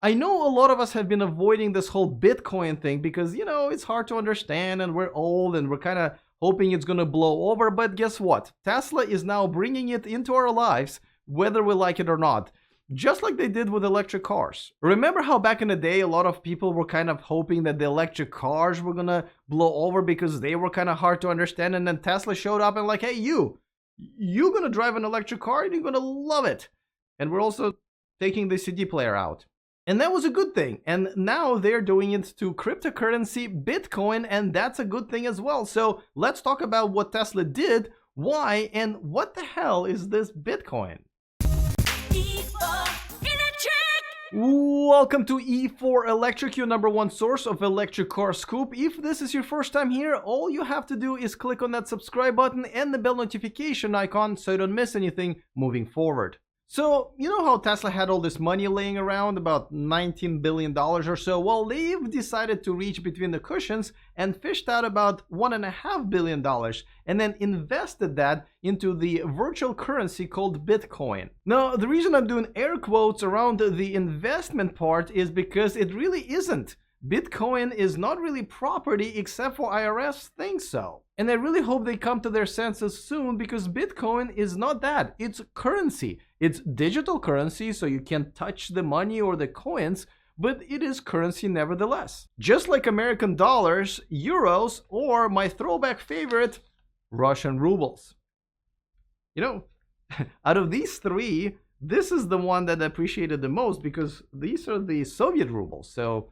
I know a lot of us have been avoiding this whole Bitcoin thing because, it's hard to understand and we're old and we're kind of hoping it's going to blow over. But guess what? Tesla is now bringing it into our lives, whether we like it or not, just like they did with electric cars. Remember how back in the day, a lot of people were kind of hoping that the electric cars were going to blow over because they were kind of hard to understand. And then Tesla showed up and like, hey, you're going to drive an electric car and you're going to love it. And we're also taking the CD player out. And that was a good thing. And now they're doing it to cryptocurrency, Bitcoin, and that's a good thing as well. So let's talk about what Tesla did, why, and what the hell is this Bitcoin? Welcome to E4 Electric, your number one source of electric car scoop. If this is your first time here, all you have to do is click on that subscribe button and the bell notification icon so you don't miss anything moving forward. So, you know how Tesla had all this money laying around, about $19 billion or so? Well, they've decided to reach between the cushions and fished out about $1.5 billion and then invested that into the virtual currency called Bitcoin. Now, the reason I'm doing air quotes around the investment part is because it really isn't. Bitcoin is not really property except for IRS thinks so. And I really hope they come to their senses soon because Bitcoin is not that. It's currency. It's digital currency, so you can't touch the money or the coins, but it is currency nevertheless. Just like American dollars, euros, or my throwback favorite, Russian rubles. Out of these three, this is the one that I appreciated the most because these are the Soviet rubles, so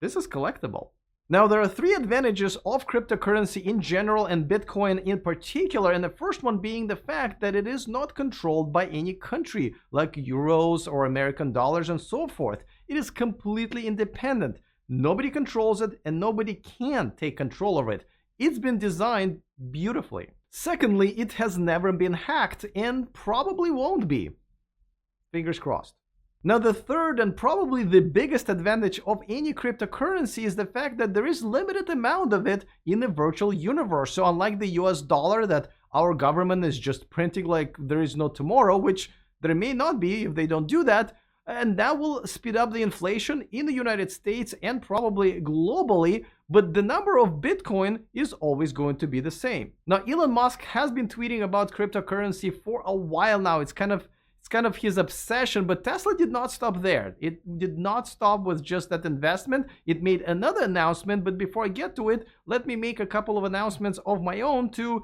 this is collectible. Now, there are three advantages of cryptocurrency in general and Bitcoin in particular, and the first one being the fact that it is not controlled by any country, like euros or American dollars and so forth. It is completely independent. Nobody controls it, and nobody can take control of it. It's been designed beautifully. Secondly, it has never been hacked, and probably won't be. Fingers crossed. Now, the third and probably the biggest advantage of any cryptocurrency is the fact that there is limited amount of it in the virtual universe. So unlike the US dollar that our government is just printing like there is no tomorrow, which there may not be if they don't do that, and that will speed up the inflation in the United States and probably globally, but the number of Bitcoin is always going to be the same. Now, Elon Musk has been tweeting about cryptocurrency for a while now. It's kind of his obsession, but Tesla did not stop there. It did not stop with just that investment. It made another announcement, but before I get to it, let me make a couple of announcements of my own to,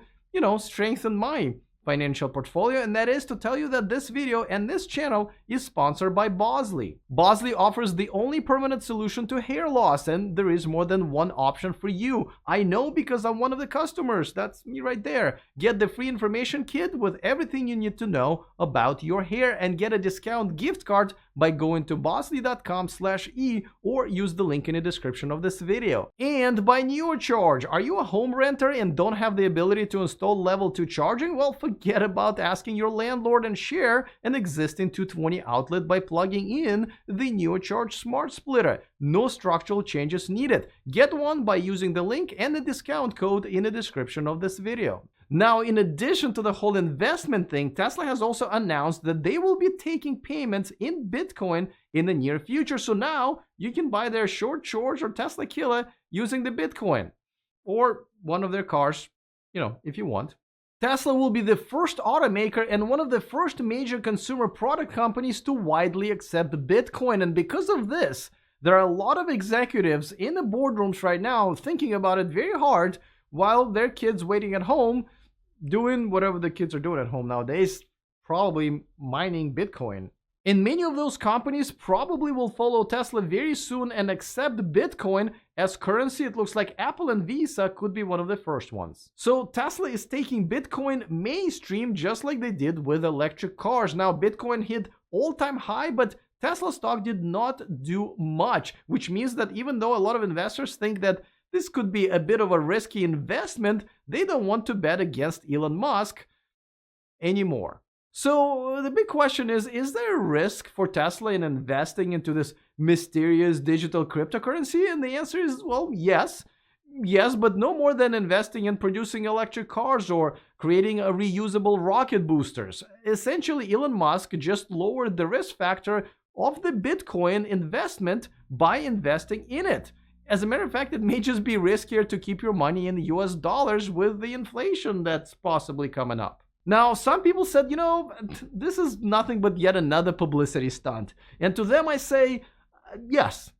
strengthen my financial portfolio, and that is to tell you that this video and this channel is sponsored by Bosley. Bosley offers the only permanent solution to hair loss, and there is more than one option for you. I know because I'm one of the customers. That's me right there. Get the free information kit with everything you need to know about your hair and get a discount gift card by going to bosley.com/e or use the link in the description of this video. And by NeoCharge, are you a home renter and don't have the ability to install level 2 charging? Well, forget about asking your landlord and share an existing 220 outlet by plugging in the NeoCharge Smart Splitter. No structural changes needed. Get one by using the link and the discount code in the description of this video. Now, in addition to the whole investment thing, Tesla has also announced that they will be taking payments in Bitcoin in the near future. So now you can buy their Short Charge or Tesla Killer using the Bitcoin or one of their cars, if you want. Tesla will be the first automaker and one of the first major consumer product companies to widely accept Bitcoin. And because of this, there are a lot of executives in the boardrooms right now thinking about it very hard while their kids waiting at home doing whatever the kids are doing at home nowadays, probably mining Bitcoin. And many of those companies probably will follow Tesla very soon and accept Bitcoin as currency. It looks like Apple and Visa could be one of the first ones. So Tesla is taking Bitcoin mainstream just like they did with electric cars. Now, Bitcoin hit all-time high, but Tesla stock did not do much, which means that even though a lot of investors think that this could be a bit of a risky investment, they don't want to bet against Elon Musk anymore. So the big question is there a risk for Tesla in investing into this mysterious digital cryptocurrency? And the answer is, well, yes. Yes, but no more than investing in producing electric cars or creating a reusable rocket boosters. Essentially, Elon Musk just lowered the risk factor of the Bitcoin investment by investing in it. As a matter of fact, it may just be riskier to keep your money in US dollars with the inflation that's possibly coming up. Now, some people said, this is nothing but yet another publicity stunt. And to them I say, yes.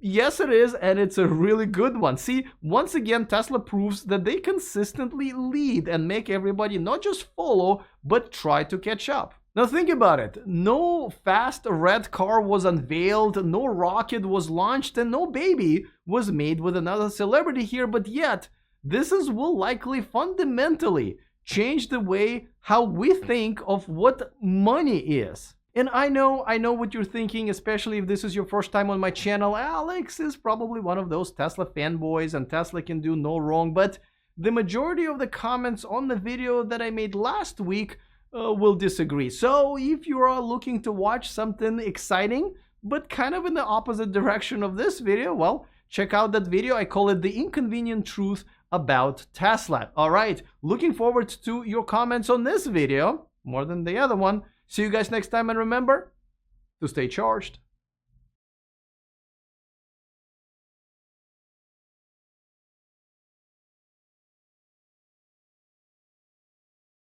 Yes, it is, and it's a really good one. See, once again, Tesla proves that they consistently lead and make everybody not just follow, but try to catch up. Now think about it. No fast red car was unveiled, no rocket was launched, and no baby was made with another celebrity here, but yet, this will likely fundamentally change the way how we think of what money is. And I know what you're thinking, especially if this is your first time on my channel. Alex is probably one of those Tesla fanboys and Tesla can do no wrong, but the majority of the comments on the video that I made last week will disagree. So if you are looking to watch something exciting, but kind of in the opposite direction of this video, well, check out that video. I call it The Inconvenient Truth About Tesla. All right, looking forward to your comments on this video more than the other one. See you guys next time, and remember to stay charged.